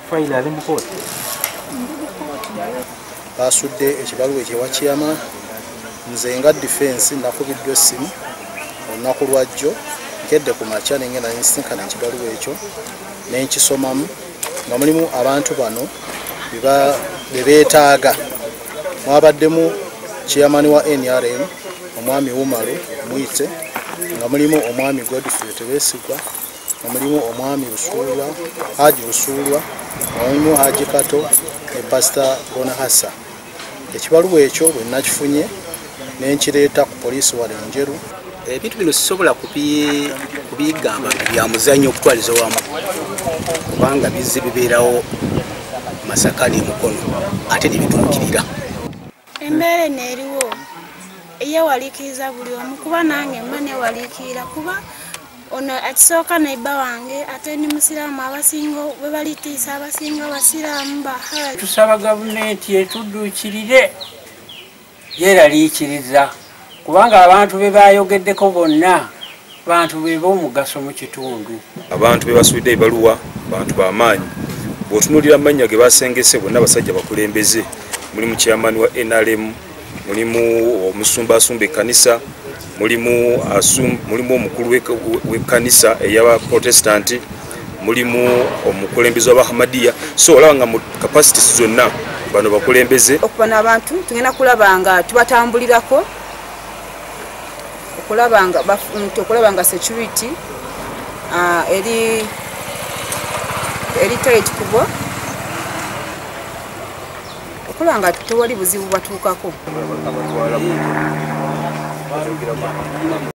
File ali mu kooti. Basudde ekibaluwa ekyewa Kiyama. Nze nga defense nakubiddwa essimu olunaku lwajjo nkedde ku makya nengenda nensinkana ekibaluwa ekyo nenkisomamu nga mulimu abantu bano be beetaaga. Mwabaddemu Chairman wa NRM omwami Umaru Mwite, nga mulimu omwami Godfrey Tebesigwa, nga mulimu omwami Busulwa Haji Busulwa, nga mulimu Haji Kato ne Pastor Bonahasa. Ekibaluwa ekyo bwe nakifunye nenkireeta ku poliisi wano Njeru. Ebintu bino sisobola kubigamba bya muzannyo okutwaliza wamu kubanga bizze bibeerawo Masaka n'Emukono ate nebituukirira. Embeera eno eriwo eyewaliikiriza buli omu kuba nange mba newaliikirira kuba ono akisooka neiba wange ate ndi musiraamu abasinga bwe balitiisa abasinga basiraamu bahaji. Tusaba gavumenti etudduukirire yeraliikiriza kubanga abantu be bayogeddeko bonna bantu be b'omugaso mu kitundu. Abantu be basuubidde ebaluwa bantu b'amaanyi. Bw'otunuulira amannya ge basengese bonna basajja bakulembeze. Mulimu Chairman wa NRM, mulimu omusumba ekkanisa, mulimu omukulu w'ekkanisa ey'aba Protestant, mulimu omukulembeze w'Abahamadiya. So olaba nga mu capacities zonna bano bakulembeze. Okuba n'abantu tugenda kulaba nga tubatambulirako, okulaba nga security eri tight kubo, okulaba nga tewali buzibu batuukako.